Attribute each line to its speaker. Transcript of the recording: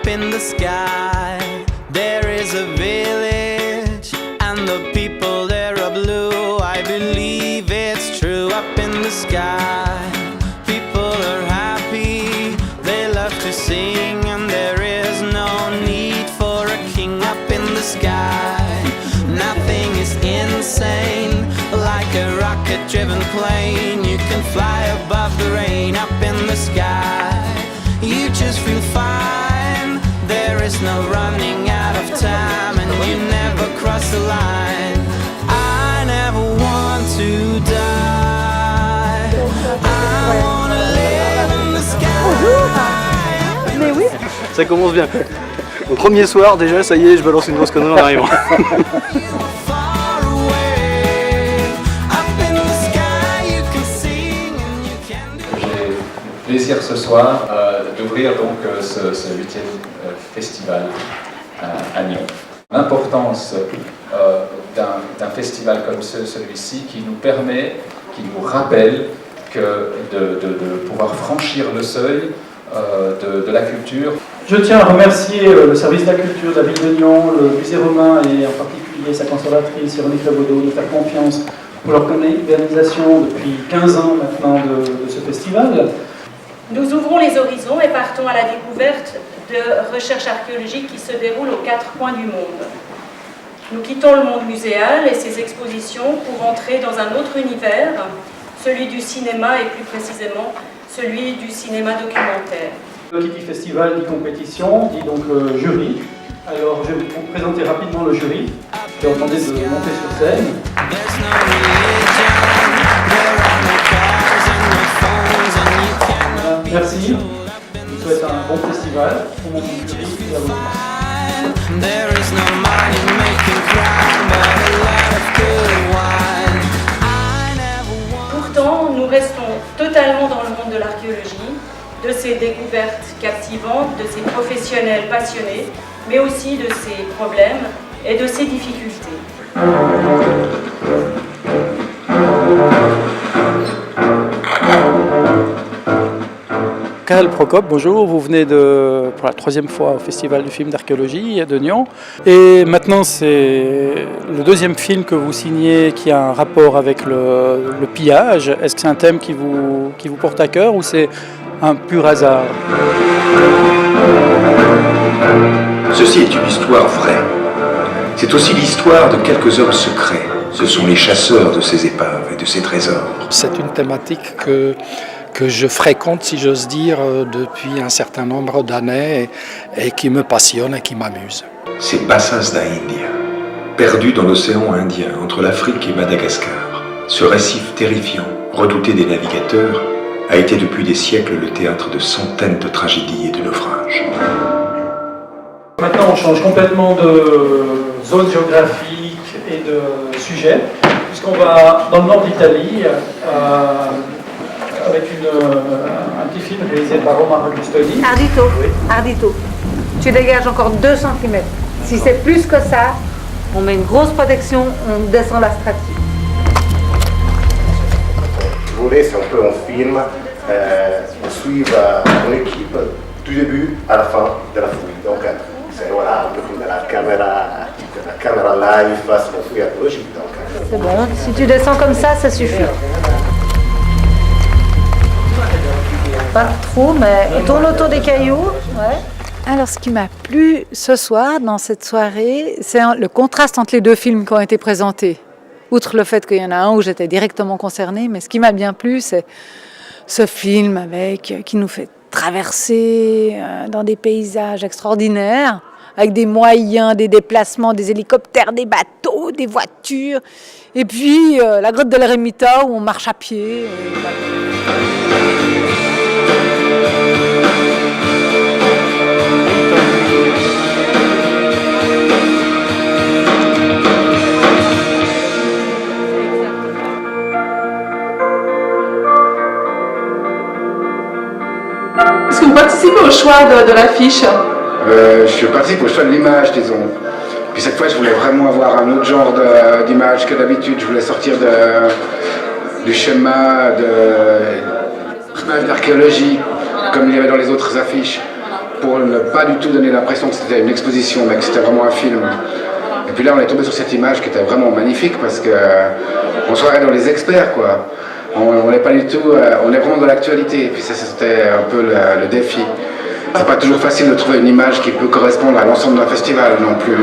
Speaker 1: in the sky. There is a village and the people there are blue. I believe it's true. Up in the sky, people are happy. They love to sing and there is no need for a king. Up in the sky, nothing is insane. Like a rocket-driven plane, you can fly above the rain. Up in the sky, you just feel fine. There is no running out of time, and you never cross the line. I never want to die. I wanna live in the sky.
Speaker 2: Mais oui.
Speaker 3: Ça commence bien. Au premier soir, déjà, ça y est, je balance une grosse connerie en arrivant.
Speaker 4: Plaisir ce soir d'ouvrir donc ce 8e festival à Nyon. L'importance d'un festival comme celui-ci qui nous permet, qui nous rappelle que de pouvoir franchir le seuil de la culture.
Speaker 5: Je tiens à remercier le service de la culture de la ville de Nyon, le musée romain et en particulier sa conservatrice Véronique Labaudot de faire confiance pour l'organisation depuis 15 ans maintenant de ce festival.
Speaker 6: Nous ouvrons les horizons et partons à la découverte de recherches archéologiques qui se déroulent aux 4 coins du monde. Nous quittons le monde muséal et ses expositions pour entrer dans un autre univers, celui du cinéma et plus précisément celui du cinéma documentaire.
Speaker 5: Qui dit festival dit compétition, dit donc jury. Alors je vais vous présenter rapidement le jury. Je vais demander de monter sur scène. Merci, je vous souhaite un bon festival pour mon jury et à vous.
Speaker 6: Pourtant, nous restons totalement dans le monde de l'archéologie, de ses découvertes captivantes, de ses professionnels passionnés, mais aussi de ses problèmes et de ses difficultés.
Speaker 5: Karel Prokop, bonjour, vous venez pour la 3e fois au Festival du film d'archéologie de Nyon. Et maintenant c'est le 2e film que vous signez qui a un rapport avec le pillage. Est-ce que c'est un thème qui vous porte à cœur ou c'est un pur hasard?
Speaker 7: Ceci est une histoire vraie. C'est aussi l'histoire de quelques hommes secrets. Ce sont les chasseurs de ces épaves et de ces trésors.
Speaker 8: C'est une thématique que je fréquente, si j'ose dire, depuis un certain nombre d'années et qui me passionne et qui m'amuse.
Speaker 7: C'est Bassas da India, perdu dans l'océan Indien entre l'Afrique et Madagascar. Ce récif terrifiant, redouté des navigateurs, a été depuis des siècles le théâtre de centaines de tragédies et de naufrages.
Speaker 5: Maintenant on change complètement de zone géographique et de sujet, puisqu'on va dans le nord d'Italie, avec un petit film réalisé par Omar Gustoli.
Speaker 2: Ardito,
Speaker 5: Oui.
Speaker 2: Ardito, tu dégages encore 2 cm. Si c'est plus que ça, on met une grosse protection, on descend la stratie.
Speaker 9: Je voulais, c'est un peu un film, suivre une équipe du début à la fin de la fouille. Donc, c'est voilà, un peu comme de la caméra live face à la fouille archéologique.
Speaker 2: C'est bon, si tu descends comme ça suffit. Pas trop, mais on tourne autour des cailloux. Ouais. Alors, ce qui m'a plu ce soir, dans cette soirée, c'est le contraste entre les 2 films qui ont été présentés. Outre le fait qu'il y en a un où j'étais directement concernée, mais ce qui m'a bien plu, c'est ce film qui nous fait traverser dans des paysages extraordinaires, avec des moyens, des déplacements, des hélicoptères, des bateaux, des voitures. Et puis, la grotte de l'Eremita où on marche à pied.
Speaker 10: Est-ce que vous participez au choix de l'affiche?
Speaker 11: Je participe au choix de l'image, disons. Puis cette fois, je voulais vraiment avoir un autre genre d'image que d'habitude. Je voulais sortir du schéma de l'image d'archéologie, comme il y avait dans les autres affiches. pour ne pas du tout donner l'impression que c'était une exposition, mais que c'était vraiment un film. Et puis là, on est tombé sur cette image qui était vraiment magnifique parce que on se croirait dans les experts, quoi. On n'est pas du tout, on est vraiment dans l'actualité. Et puis ça, c'était un peu le défi. C'est pas toujours facile de trouver une image qui peut correspondre à l'ensemble d'un festival non plus.